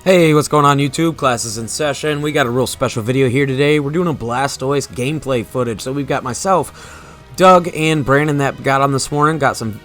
Hey, what's going on YouTube? Class is in session. We got a real special video here today. We're doing a Blastoise gameplay footage. So we've got myself, Doug, and Brandon that got on this morning. Got some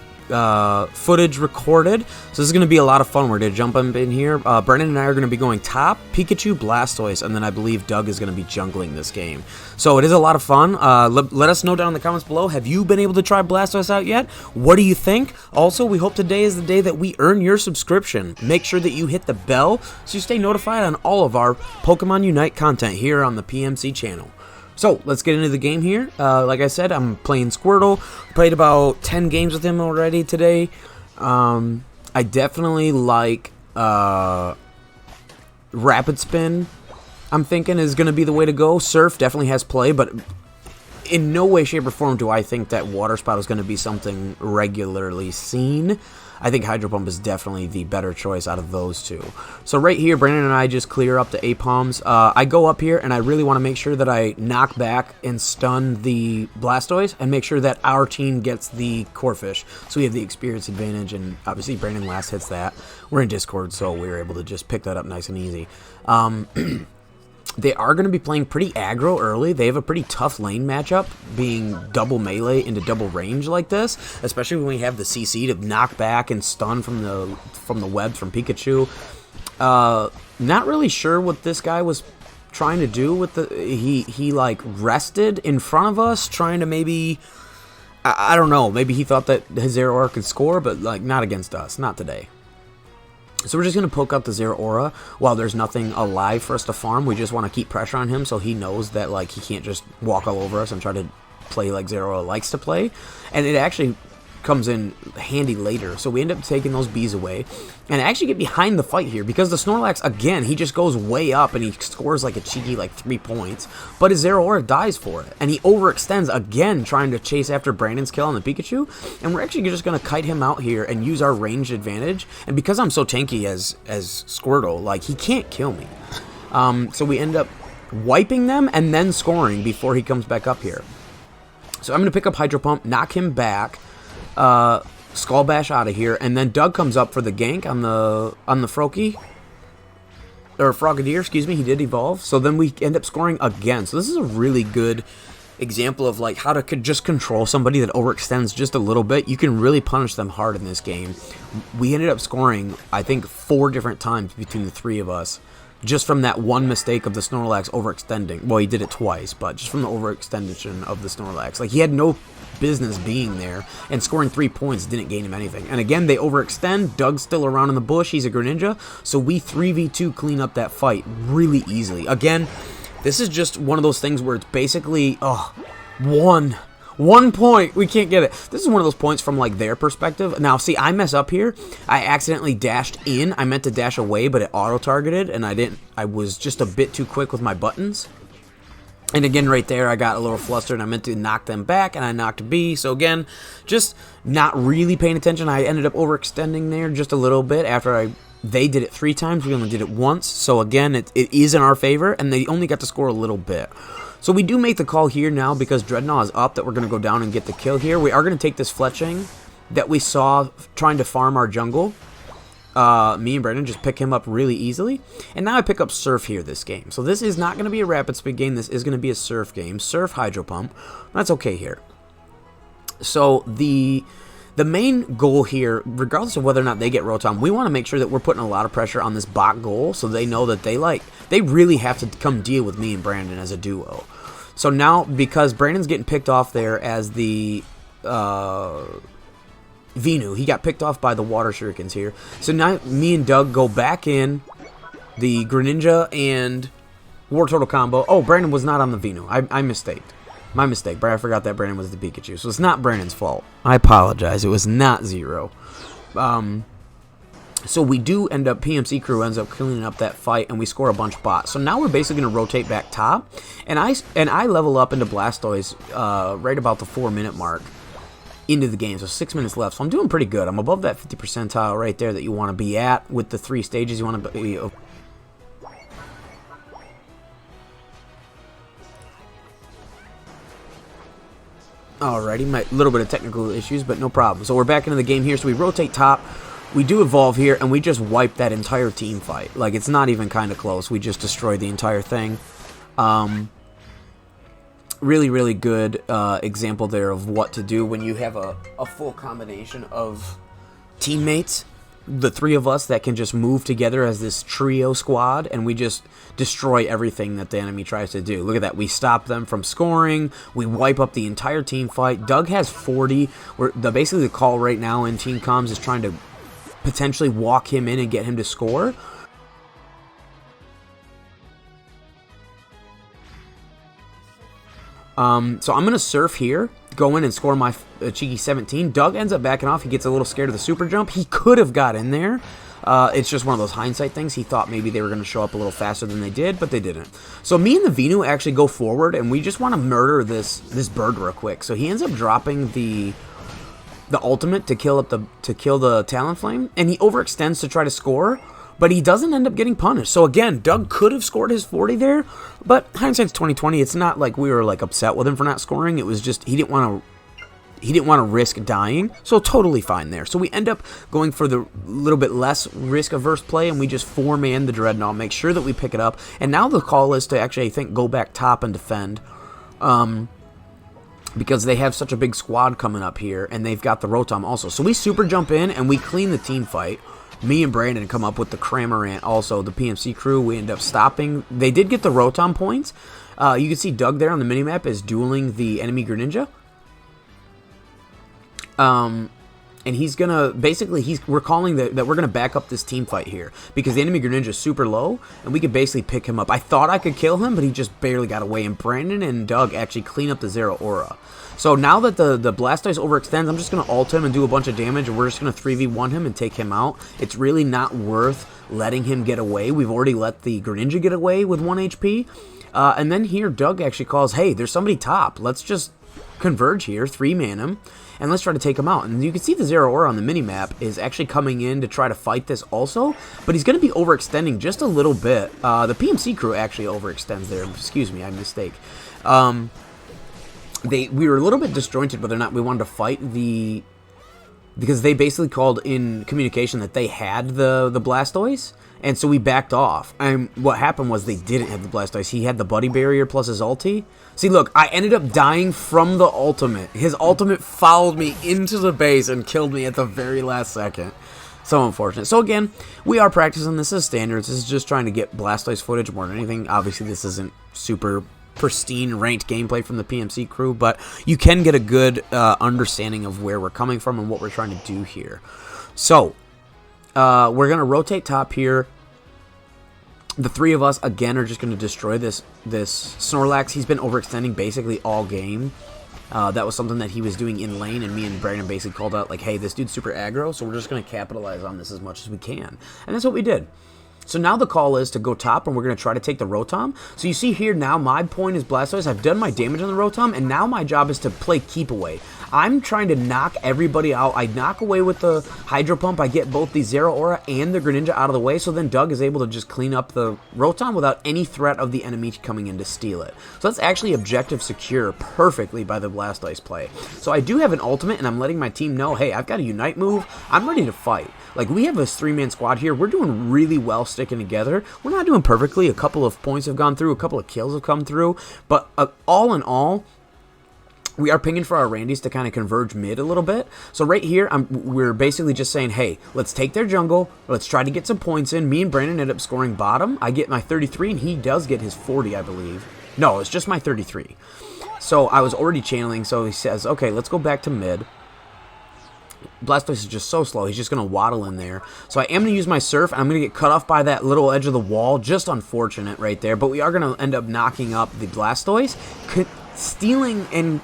footage recorded. So this is going to be a lot of fun. We're going to jump up in here. Brandon and I are going to be going top, Pikachu, Blastoise, and then I believe Doug is going to be jungling this game. So it is a lot of fun. Let us know down in the comments below. Have you been able to try Blastoise out yet? What do you think? Also, we hope today is the day that we earn your subscription. Make sure that you hit the bell so you stay notified on all of our Pokemon Unite content here on the PMC channel. So, let's get into the game here. Like I said, I'm playing Squirtle. Played about 10 games with him already today. I definitely like Rapid Spin, I'm thinking, is going to be the way to go. Surf definitely has play, but in no way, shape, or form do I think that Water Spout is going to be something regularly seen. I think Hydro Pump is definitely the better choice out of those two. So right here, Brandon and I just clear up the A-Palms. I go up here, and I really want to make sure that I knock back and stun the Blastoise, and make sure that our team gets the Corphish. So we have the experience advantage, and obviously Brandon last hits that. We're in Discord, so we were able to just pick that up nice and easy. They are going to be playing pretty aggro early. They have a pretty tough lane matchup, being double melee into double range like this, especially when we have the CC to knock back and stun from the webs from Pikachu. Not really sure what this guy was trying to do with the... He like rested in front of us, trying to maybe... I don't know. Maybe he thought that his Zeraora could score, but like not against us. Not today. So we're just going to poke out the Zeraora while there's nothing alive for us to farm. We just want to keep pressure on him so he knows that like he can't just walk all over us and try to play like Zeraora likes to play. And it actually comes in handy later. So we end up taking those bees away and actually get behind the fight here because the Snorlax, again, he just goes way up and he scores like a cheeky like 3 points. But his Zeraora dies for it. And he overextends again trying to chase after Brandon's kill on the Pikachu. And we're actually just going to kite him out here and use our ranged advantage. And because I'm so tanky as Squirtle, like he can't kill me. So we end up wiping them and then scoring before he comes back up here. So I'm going to pick up Hydro Pump, knock him back. Skull Bash out of here, and then Doug comes up for the gank on the Froakie, or Frogadier, excuse me. He did evolve, so then we end up scoring again. So this is a really good example of like how to just control somebody that overextends just a little bit. You can really punish them hard in this game. We ended up scoring, I think, 4 different times between the 3 of us, just from that one mistake of the Snorlax overextending. Well, he did it twice, but just from the overextension of the Snorlax. Like, he had no business being there, and scoring 3 points didn't gain him anything. And again, they overextend. Doug's still around in the bush. He's a Greninja. So we 3v2 clean up that fight really easily. Again, this is just one of those things where it's basically, one point. We can't get it. This is one of those points from like their perspective. Now, see, I mess up here. I accidentally dashed in. I meant to dash away, but it auto-targeted, and I didn't. I was just a bit too quick with my buttons. And again, right there, I got a little flustered, and I meant to knock them back, and I knocked B. So again, just not really paying attention. I ended up overextending there just a little bit after they did it 3 times. We only did it once. So again, it is in our favor, and they only got to score a little bit. So we do make the call here now because Dreadnought is up that we're going to go down and get the kill here. We are going to take this Fletching that we saw trying to farm our jungle. Me and Brandon just pick him up really easily. And now I pick up Surf here this game. So this is not going to be a Rapid Speed game. This is going to be a Surf game. Surf Hydro Pump. That's okay here. So the main goal here, regardless of whether or not they get Rotom, we want to make sure that we're putting a lot of pressure on this bot goal so they know that they really have to come deal with me and Brandon as a duo. So now, because Brandon's getting picked off there as the Venu, he got picked off by the Water Shurikens here. So now me and Doug go back in the Greninja and War Turtle combo. Oh, Brandon was not on the Venu. I mistaked. My mistake. I forgot that Brandon was the Pikachu. So it's not Brandon's fault. I apologize. It was not Zero. So we do end up, PMC crew ends up cleaning up that fight, and we score a bunch of bots. So now we're basically going to rotate back top, and I level up into Blastoise right about the 4-minute mark into the game. So 6 minutes left. So I'm doing pretty good. I'm above that 50 percentile right there that you want to be at with the 3 stages you want to be. Alrighty, a little bit of technical issues, but no problem. So we're back into the game here. So we rotate top. we do evolve here, and we just wipe that entire team fight. Like, it's not even kind of close. We just destroyed the entire thing. Really, really good example there of what to do when you have a full combination of teammates. The three of us that can just move together as this trio squad, and we just destroy everything that the enemy tries to do. Look at that. We stop them from scoring. We wipe up the entire team fight. Doug has 40. Basically, the call right now in team comms is trying to potentially walk him in and get him to score. So I'm going to surf here, go in and score my cheeky 17. Doug ends up backing off. He gets a little scared of the super jump. He could have got in there. It's just one of those hindsight things. He thought maybe they were going to show up a little faster than they did, but they didn't. So me and the Venu actually go forward, and we just want to murder this bird real quick. So he ends up dropping the ultimate to kill the Talonflame, and he overextends to try to score. But he doesn't end up getting punished. So again, Doug could have scored his 40 there, but hindsight's 20/20. It's not like we were like upset with him for not scoring. It was just he didn't want to risk dying. So totally fine there. So we end up going for the little bit less risk averse play, and we just 4-man the Dreadnought, make sure that we pick it up. And now the call is to actually, I think, go back top and defend. Because they have such a big squad coming up here, and they've got the Rotom also. So we super jump in and we clean the team fight. Me and Brandon come up with the Cramorant, also the PMC crew. We end up stopping. They did get the Rotom points. You can see Doug there on the minimap is dueling the enemy Greninja. And he's gonna basically we're calling that we're gonna back up this team fight here because the enemy Greninja is super low, and we could basically pick him up. I thought I could kill him, but he just barely got away. And Brandon and Doug actually clean up the Zeraora. So now that the Blastoise overextends, I'm just going to ult him and do a bunch of damage, and we're just going to 3v1 him and take him out. It's really not worth letting him get away. We've already let the Greninja get away with 1 HP. And then here, Doug actually calls, hey, there's somebody top. Let's just converge here, 3-man him, and let's try to take him out. And you can see the Zeraora on the minimap is actually coming in to try to fight this also, but he's going to be overextending just a little bit. The PMC crew actually overextends there. Excuse me, I mistake. We were a little bit disjointed whether or not we wanted to fight because they basically called in communication that they had the Blastoise, and so we backed off. And what happened was they didn't have the Blastoise. He had the Buddy Barrier plus his ulti. See, look, I ended up dying from the ultimate. His ultimate followed me into the base and killed me at the very last second. So unfortunate. So again, we are practicing. This is standards. This is just trying to get Blastoise footage more than anything. Obviously, this isn't super pristine ranked gameplay from the PMC crew, but you can get a good understanding of where we're coming from and what we're trying to do here. So we're going to rotate top here. The three of us again are just going to destroy this Snorlax. He's been overextending basically all game. That was something that he was doing in lane, and me and Brandon basically called out like, hey, this dude's super aggro, so we're just going to capitalize on this as much as we can. And that's what we did. So now the call is to go top, and we're going to try to take the Rotom. So you see here now, my point is Blastoise. I've done my damage on the Rotom, and now my job is to play keep away. I'm trying to knock everybody out. I knock away with the Hydro Pump. I get both the Zeraora and the Greninja out of the way, so then Doug is able to just clean up the Rotom without any threat of the enemy coming in to steal it. So that's actually objective secure perfectly by the Blastoise play. So I do have an ultimate, and I'm letting my team know, hey, I've got a Unite move. I'm ready to fight. Like, we have this 3-man squad here. We're doing really well sticking together. We're not doing perfectly. A couple of points have gone through. A couple of kills have come through. But all in all, we are pinging for our Randys to kind of converge mid a little bit. So right here, we're basically just saying, hey, let's take their jungle. Let's try to get some points in. Me and Brandon end up scoring bottom. I get my 33, and he does get his 40, I believe. No, it's just my 33. So I was already channeling, so he says, okay, let's go back to mid. Blastoise is just so slow. He's just going to waddle in there. So I am going to use my Surf. I'm going to get cut off by that little edge of the wall. Just unfortunate right there. But we are going to end up knocking up the Blastoise, stealing and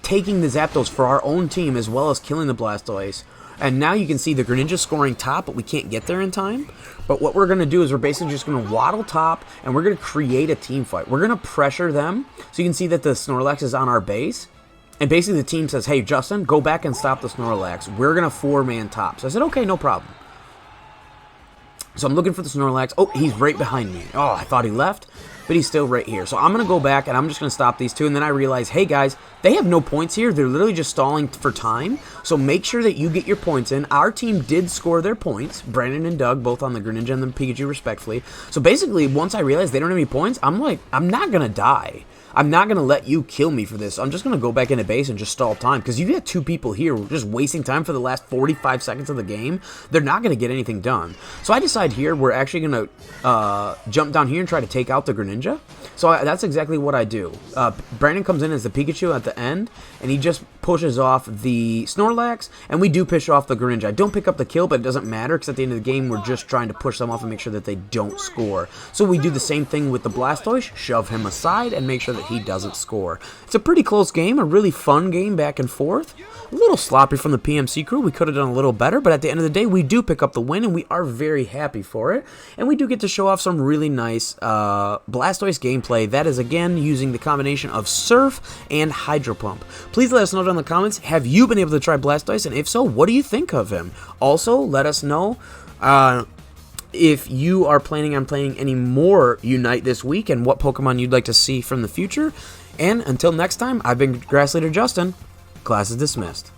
taking the Zapdos for our own team, as well as killing the Blastoise. And now you can see the Greninja scoring top, but we can't get there in time. But what we're going to do is we're basically just going to waddle top, and we're going to create a team fight. We're going to pressure them. So you can see that the Snorlax is on our base. And basically the team says, hey, Justin, go back and stop the Snorlax. We're going to 4-man top. So I said, okay, no problem. So I'm looking for the Snorlax. Oh, he's right behind me. Oh, I thought he left, but he's still right here. So I'm going to go back, and I'm just going to stop these two. And then I realize, hey, guys, they have no points here. They're literally just stalling for time. So make sure that you get your points in. Our team did score their points. Brandon and Doug, both on the Greninja and the Pikachu, respectfully. So basically, once I realized they don't have any points, I'm like, I'm not going to die. I'm not going to let you kill me for this. I'm just going to go back into base and just stall time. Because you got two people here just wasting time for the last 45 seconds of the game. They're not going to get anything done. So I decide here we're actually going to jump down here and try to take out the Greninja. So that's exactly what I do. Brandon comes in as the Pikachu at the end. And he just pushes off the Snorlax. And we do push off the Greninja. I don't pick up the kill, but it doesn't matter. Because at the end of the game, we're just trying to push them off and make sure that they don't score. So we do the same thing with the Blastoise. Shove him aside and make sure that he doesn't score. It's a pretty close game, a really fun game back and forth. A little sloppy from the PMC crew. We could have done a little better, but at the end of the day, we do pick up the win, and we are very happy for it. And we do get to show off some really nice Blastoise gameplay. That is, again, using the combination of Surf and Hydro Pump. Please let us know down in the comments, have you been able to try Blastoise? And if so, what do you think of him? Also, let us know if you are planning on playing any more Unite this week and what Pokemon you'd like to see from the future. And until next time, I've been Grass Leader Justin. Class is dismissed.